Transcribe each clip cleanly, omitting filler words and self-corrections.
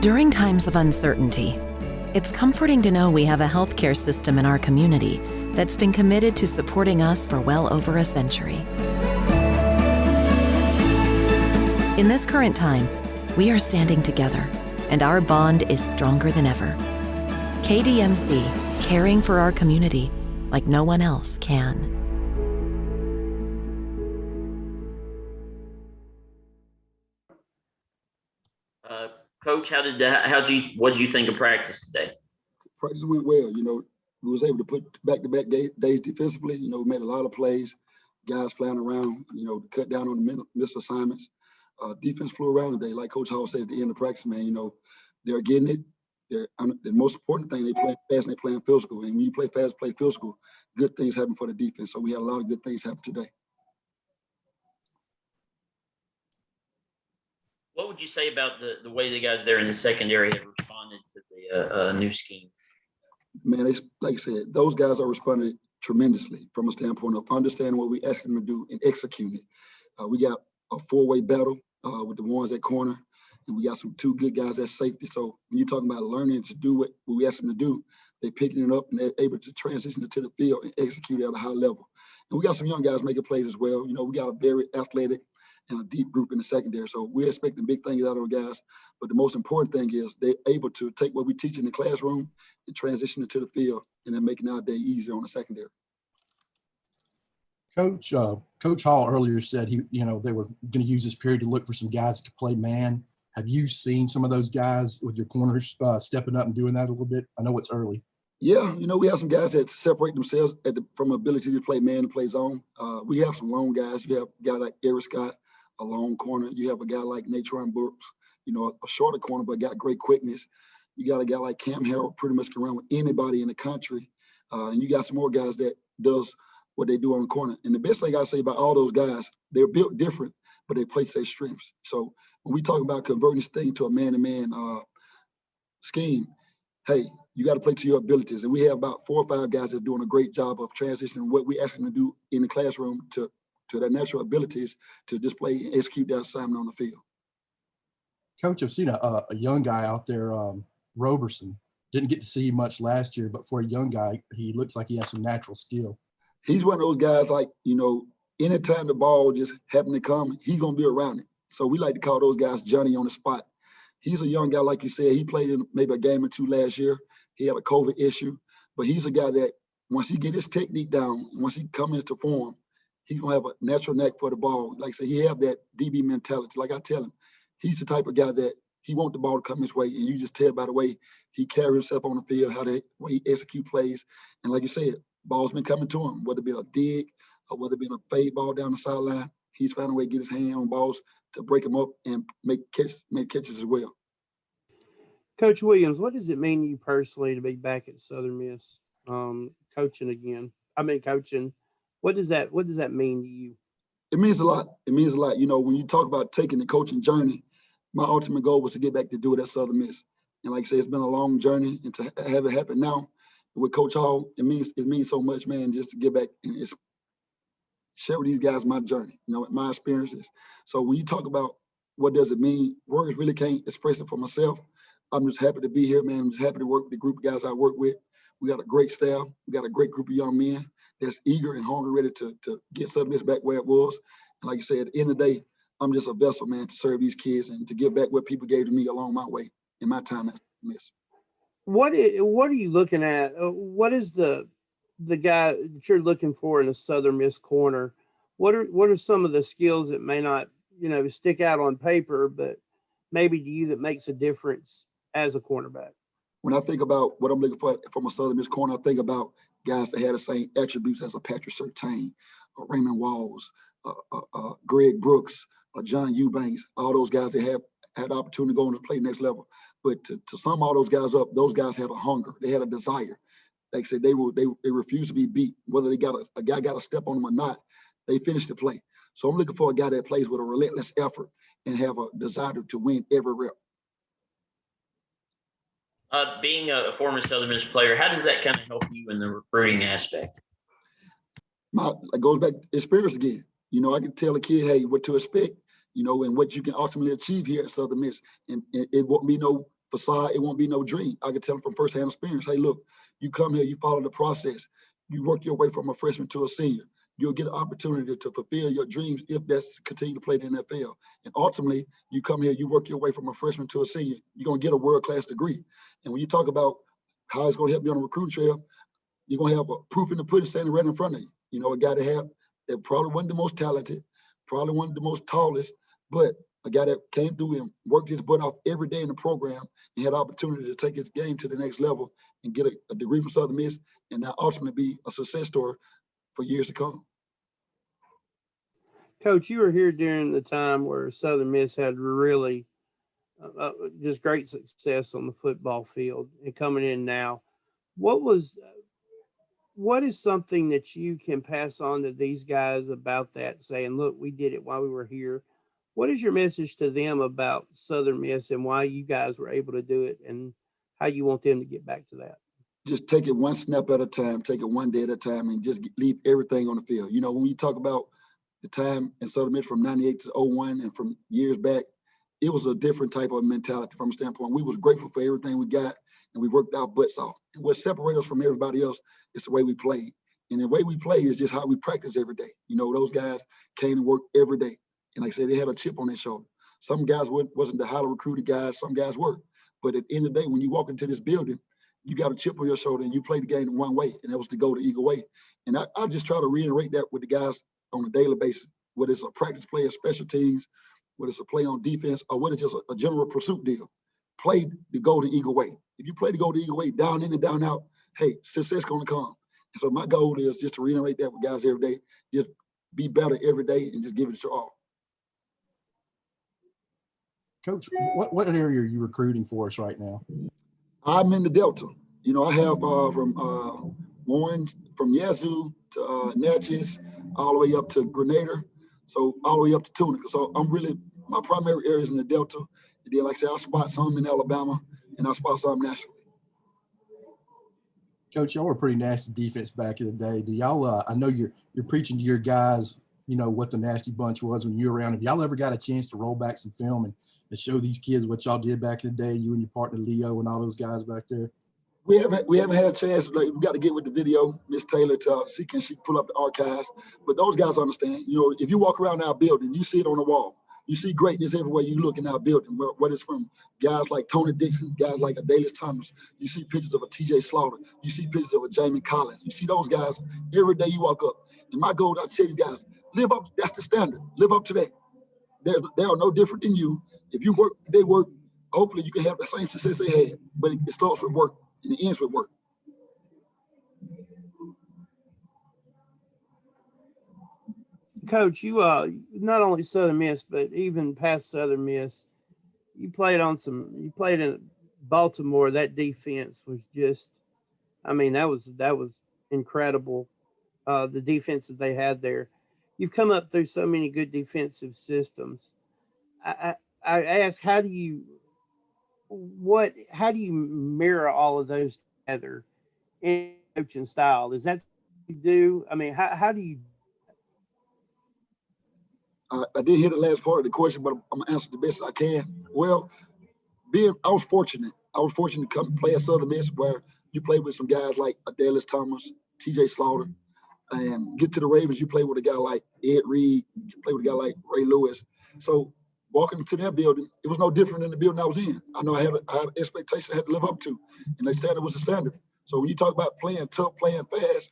During times of uncertainty, it's comforting to know we have a healthcare system in our community that's been committed to supporting us for well over a century. In this current time, we are standing together, and our bond is stronger than ever. KDMC, caring for our community like no one else can. Coach, what did you think of practice today? Practice went well. We was able to put back-to-back days defensively. We made a lot of plays, guys flying around, cut down on the missed assignments. Defense flew around today. Like Coach Hall said at the end of practice, man, they're getting it. The most important thing, they play fast and they playing physical. And when you play fast, play physical, good things happen for the defense. So we had a lot of good things happen today. What would you say about the way the guys there in the secondary have responded to the new scheme? Man, like I said, those guys are responding tremendously from a standpoint of understanding what we asked them to do and executing it. We got a four-way battle with the ones at corner, and we got two good guys at safety. So when you're talking about learning to do what we asked them to do, they're picking it up and they're able to transition it to the field and execute it at a high level. And we got some young guys making plays as well. We got a very athletic and a deep group in the secondary. So we're expecting big things out of the guys. But the most important thing is they're able to take what we teach in the classroom and transition it to the field and then making our day easier on the secondary. Coach Hall earlier said they were going to use this period to look for some guys that could play man. Have you seen some of those guys with your corners stepping up and doing that a little bit? I know it's early. Yeah, we have some guys that separate themselves from ability to play man and play zone. We have some long guys. You have a guy like Eric Scott, a long corner. You have a guy like Natrone, a shorter corner, but got great quickness. You got a guy like Cam Harrell, pretty much can run with anybody in the country. And you got some more guys that does what they do on the corner. And the best thing I say about all those guys, they're built different, but they play to their strengths. So when we talk about converting this thing to a man-to-man scheme, hey, you got to play to your abilities. And we have about 4 or 5 guys that's doing a great job of transitioning what we ask them to do in the classroom to their natural abilities to display and execute that assignment on the field. Coach, I've seen a young guy out there, Roberson. Didn't get to see much last year, but for a young guy, he looks like he has some natural skill. He's one of those guys like, anytime the ball just happen to come, he's going to be around it. So we like to call those guys Johnny on the spot. He's a young guy, like you said. He played in maybe a game or 2 last year. He had a COVID issue, but he's a guy that once he get his technique down, once he comes into form, he's going to have a natural knack for the ball. Like I said, he have that DB mentality. Like I tell him, he's the type of guy that he want the ball to come his way, and you just tell by the way he carry himself on the field, way he execute plays. And like you said, ball's been coming to him, whether it be a dig or whether it be a fade ball down the sideline. He's found a way to get his hand on balls to break them up and make catches as well. Coach Williams, what does it mean to you personally to be back at Southern Miss, coaching again? Coaching. What does that mean to you? It means a lot. It means a lot. When you talk about taking the coaching journey, my ultimate goal was to get back to do it at Southern Miss. And like I said, it's been a long journey, and to have it happen now with Coach Hall, it means so much, man, just to get back and share with these guys my journey, my experiences. So when you talk about what does it mean, words really can't express it for myself. I'm just happy to be here, man. I'm just happy to work with the group of guys I work with. We got a great staff. We got a great group of young men that's eager and hungry, ready to get Southern Miss back where it was. And like I said, at the end of the day, I'm just a vessel, man, to serve these kids and to give back what people gave to me along my way in my time at Southern Miss. What are you looking at? What is the guy that you're looking for in a Southern Miss corner? What are some of the skills that may not, stick out on paper, but maybe to you that makes a difference as a cornerback? When I think about what I'm looking for from a Southern Miss corner, I think about guys that had the same attributes as a Patrick Surtain, or Raymond Walls, Greg Brooks, or John Eubanks, all those guys that have had the opportunity to go on to play next level. But to sum all those guys up, those guys had a hunger. They had a desire. Like I said, they refused to be beat. Whether they got a guy got a step on them or not, they finished the play. So I'm looking for a guy that plays with a relentless effort and have a desire to win every rep. Being a former Southern Miss player, how does that kind of help you in the recruiting aspect? It goes back to experience again. I can tell a kid, hey, what to expect. you know, and what you can ultimately achieve here at Southern Miss. And it won't be no facade, it won't be no dream. I can tell them from firsthand experience, hey, look, you come here, you follow the process, you work your way from a freshman to a senior. You'll get an opportunity to fulfill your dreams if that's continue to play in the NFL. And ultimately, you come here, you work your way from a freshman to a senior, you're going to get a world-class degree. And when you talk about how it's going to help you on the recruiting trail, you're going to have a proof in the pudding standing right in front of you. You know, a guy that probably wasn't the most talented, probably wasn't the most tallest, but a guy that came through and worked his butt off every day in the program and had the opportunity to take his game to the next level and get a degree from Southern Miss and now ultimately be a success story for years to come. Coach, you were here during the time where Southern Miss had really just great success on the football field, and coming in now. What is something that you can pass on to these guys about that, saying, look, we did it while we were here? What is your message to them about Southern Miss and why you guys were able to do it and how you want them to get back to that? Just take it one snap at a time, take it one day at a time, and just leave everything on the field. You know, when you talk about the time in Southern Miss from 98 to 01 and from years back, it was a different type of mentality from a standpoint. We was grateful for everything we got, and we worked our butts off. And what separated us from everybody else is the way we played. And the way we play is just how we practice every day. You know, those guys came to work every day. And like I said, they had a chip on their shoulder. Some guys wasn't the highly recruited guys, some guys were. But at the end of the day, when you walk into this building, you got a chip on your shoulder and you play the game in one way, and that was to go the Eagle way. And I just try to reiterate that with the guys on a daily basis, whether it's a practice play, a special teams, whether it's a play on defense, or whether it's just a general pursuit deal. Play the Golden Eagle way. If you play the Golden Eagle way, down in and down out, hey, success gonna come. And so my goal is just to reiterate that with guys every day. Just be better every day and just give it your all. Coach, what area are you recruiting for us right now? I'm in the Delta. You know, I have from Warren, from Yazoo to Natchez, all the way up to Grenada, so all the way up to Tunica. So I'm really, my primary area is in the Delta. And then, like I said, I spot some in Alabama, and I spot some nationally. Coach, y'all were a pretty nasty defense back in the day. Do y'all? I know you're preaching to your guys, you know, what the nasty bunch was when you were around. Have y'all ever got a chance to roll back some film and show these kids what y'all did back in the day, you and your partner Leo and all those guys back there? We haven't had a chance. Like, we got to get with the video, Miss Taylor, to see can she pull up the archives. But those guys understand. You know, if you walk around our building, you see it on the wall. You see greatness everywhere you look in our building. Whether it's from guys like Tony Dixon, guys like Adalius Thomas. You see pictures of a T.J. Slaughter. You see pictures of a Jamie Collins. You see those guys every day you walk up. And my goal, I tell these guys, live up. That's the standard. Live up to that. They are no different than you. If you work, they work. Hopefully, you can have the same success they had. But it starts with work. And it ends with work. Coach, you not only Southern Miss, but even past Southern Miss, you played in Baltimore. That defense was just, I mean, that was incredible. The defense that they had there. You've come up through so many good defensive systems. I ask, how do you mirror all of those together in coaching style? Is that what you do? I mean, how do you? I didn't hear the last part of the question, but I'm gonna answer the best I can. Well, I was fortunate. I was fortunate to come play at Southern Miss, where you played with some guys like Adalius Thomas, T.J. Slaughter, and get to the Ravens. You play with a guy like Ed Reed. You play with a guy like Ray Lewis. So walking into that building, it was no different than the building I was in. I know I had an expectation I had to live up to, and the standard was the standard. So when you talk about playing tough, playing fast,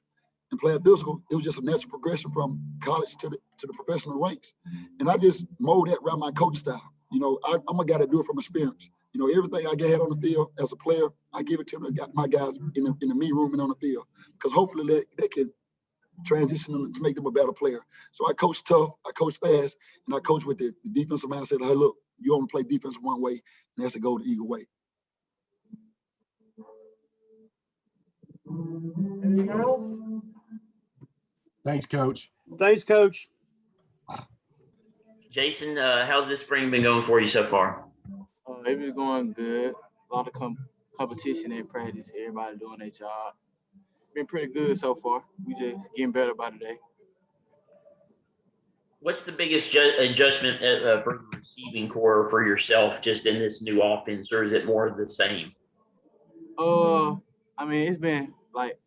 and playing physical, it was just a natural progression from college to the professional ranks. And I just mold that around my coach style. You know, I'm a guy that do it from experience. You know, everything I get on the field as a player, I give it to my guys in the meet room and on the field, because hopefully they can transition them to make them a better player. So I coach tough, I coach fast, and I coach with the defensive mindset. Hey, look, you only play defense one way, and that's to go the Eagle way. Thanks, Coach. Thanks, Coach. Jason, how's this spring been going for you so far? It's been going good. A lot of competition in practice. Everybody doing their job. Been pretty good so far. We just getting better by the day. What's the biggest adjustment for the receiving core for yourself just in this new offense, or is it more of the same? I mean, it's been like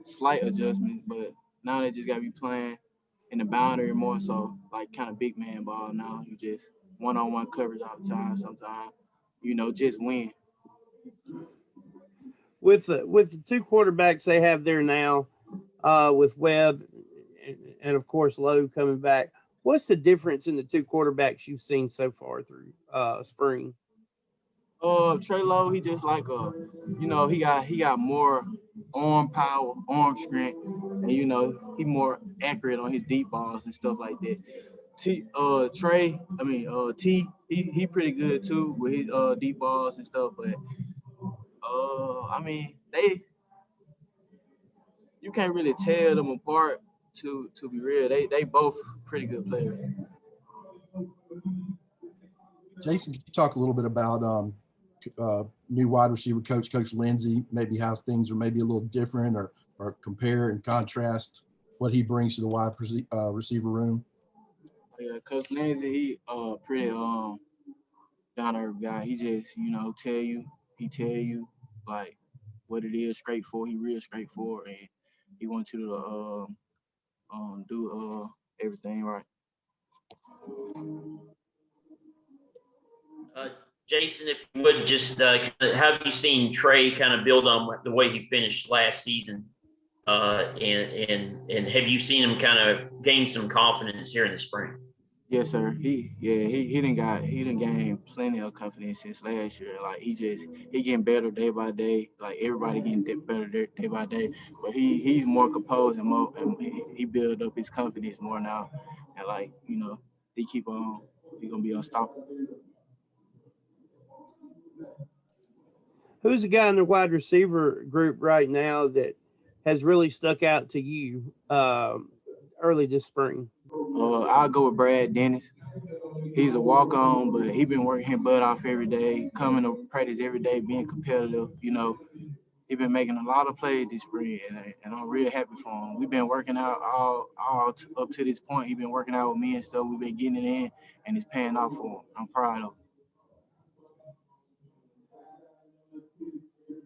slight adjustments, but now they just got to be playing in the boundary more so, like kind of big man ball now. You just one-on-one coverage all the time sometimes, just win. With the two quarterbacks they have there now, with Webb and of course Lowe coming back, what's the difference in the two quarterbacks you've seen so far through spring? Trey Lowe, he just like he got more arm power, arm strength, and he more accurate on his deep balls and stuff like that. He pretty good too with his deep balls and stuff, but I mean you can't really tell them apart to be real. They both pretty good players. Jason, can you talk a little bit about new wide receiver coach Lindsey, maybe how things are maybe a little different or compare and contrast what he brings to the wide receiver room? Yeah, Coach Lindsey, he pretty down to earth guy. He just tell you like what it is, straightforward. He real straightforward, and he wants you to do everything right. Jason, if you would just have you seen Trey kind of build on the way he finished last season, and have you seen him kind of gain some confidence here in the spring? Yes, sir. He didn't gain plenty of confidence since last year. Like he getting better day by day. Like everybody getting better day by day. But he's more composed and more, and he build up his confidence more now. And he keep on, he gonna be unstoppable. Who's the guy in the wide receiver group right now that has really stuck out to you early this spring? I'll go with Brad Dennis. He's a walk-on, but he been working his butt off every day, coming to practice every day, being competitive. He been making a lot of plays this spring, and I'm real happy for him. We've been working out all up to this point. He been working out with me and stuff. We've been getting it in, and it's paying off for him. I'm proud of him.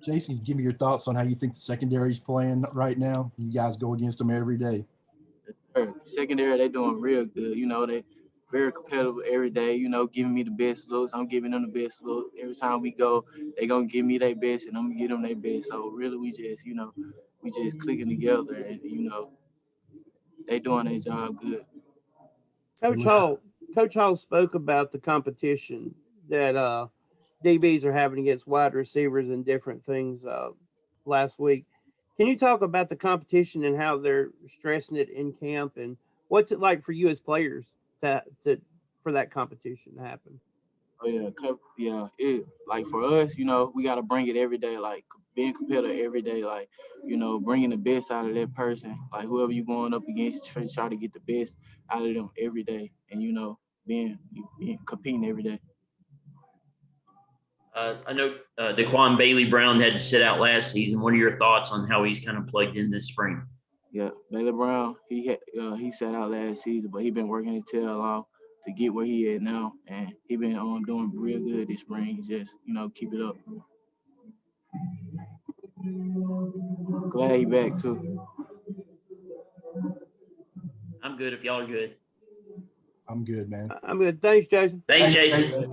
Jason, give me your thoughts on how you think the secondary is playing right now. You guys go against them every day. Secondary, they doing real good. They very competitive every day, giving me the best looks. I'm giving them the best look. Every time we go, they going to give me their best, and I'm going to give them their best. So, really, we just clicking together, and, they doing their job good. Coach Hall spoke about the competition that DBs are having against wide receivers and different things last week. Can you talk about the competition and how they're stressing it in camp, and what's it like for you as players for that competition to happen? Oh yeah, It like for us, we got to bring it every day, like being competitive every day, like bringing the best out of that person, like whoever you going up against, try to get the best out of them every day, and being competing every day. I know Daquan Bailey-Brown had to sit out last season. What are your thoughts on how he's kind of plugged in this spring? Yeah, Bailey-Brown, he sat out last season, but he been working his tail off to get where he at now, and he been doing real good this spring. Just keep it up. Glad he back too. I'm good if y'all are good. I'm good, man. I'm good. Thanks, Jason. Thanks, Jason.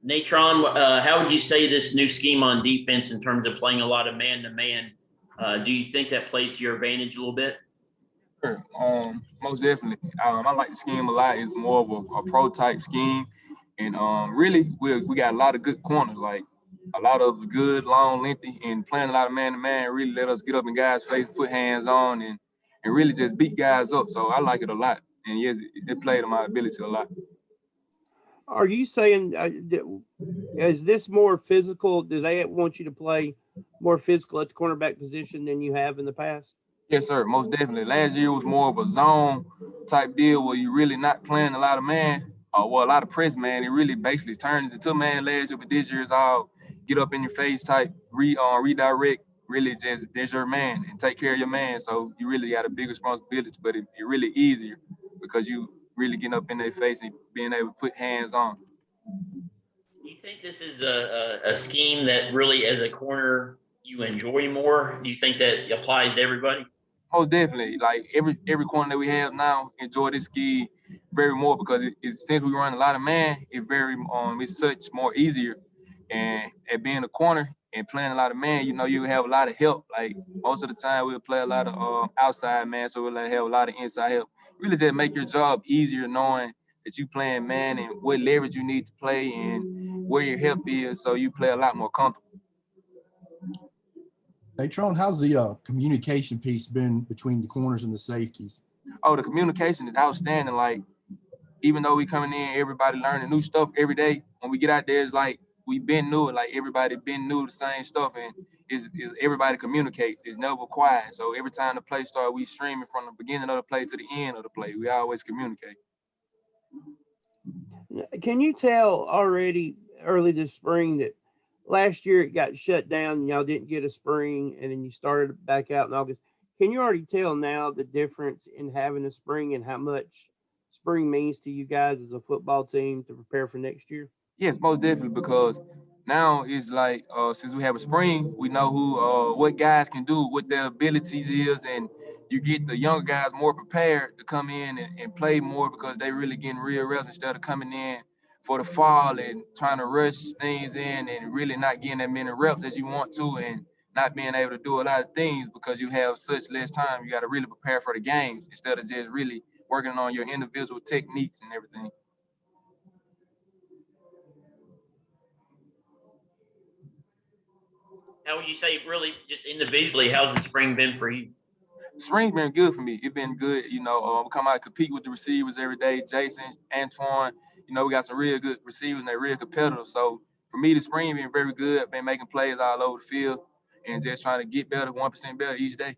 Natrone, how would you say this new scheme on defense in terms of playing a lot of man-to-man? Do you think that plays to your advantage a little bit? Sure. Most definitely. I like the scheme a lot. It's more of a pro-type scheme. And really, we got a lot of good corners, like a lot of good, long, lengthy, and playing a lot of man-to-man really let us get up in guys' face, put hands on, and really just beat guys up. So I like it a lot. And yes, it played to my ability a lot. Are you saying, is this more physical? Do they want you to play more physical at the cornerback position than you have in the past? Yes, sir, most definitely. Last year was more of a zone type deal where you're really not playing a lot of man, a lot of press man. It really basically turns into man last year, but this year's all get up in your face type, redirect, really just there's your man and take care of your man. So you really got a big responsibility, but it's really easier because you really getting up in their face and being able to put hands on. Do you think this is a scheme that really, as a corner, you enjoy more? Do you think that applies to everybody? Most definitely, like every corner that we have now, enjoy this scheme very more because it's since we run a lot of man, it's such more easier. And at being a corner and playing a lot of man, you know, you have a lot of help. Like most of the time, we'll play a lot of outside man, so we'll have a lot of inside help. Really, just make your job easier knowing that you playing man and what leverage you need to play and where your help is, so you play a lot more comfortable. Natrone, how's the communication piece been between the corners and the safeties? Oh, the communication is outstanding. Like, even though we coming in, everybody learning new stuff every day. When we get out there, it's like we been new it. Like everybody been new the same stuff, and is everybody communicates. It's never quiet. So every time the play start, we streaming from the beginning of the play to the end of the play. We always communicate. Can you tell already early this spring that last year it got shut down and y'all didn't get a spring and then you started back out in August? Can you already tell now the difference in having a spring and how much spring means to you guys as a football team to prepare for next year? Yes, most definitely, because now it's like since we have a spring, we know who what guys can do, what their abilities is, and you get the younger guys more prepared to come in and play more because they really getting real reps instead of coming in for the fall and trying to rush things in and really not getting that many reps as you want to and not being able to do a lot of things because you have such less time. You got to really prepare for the games instead of just really working on your individual techniques and everything. How would you say, really, just individually, how's the spring been for you? Spring's been good for me. It's been good, you know. We come out and compete with the receivers every day. Jason, Antoine, you know, we got some real good receivers and they're real competitive. So for me, the spring been very good. I've been making plays all over the field and just trying to get better, 1% better each day.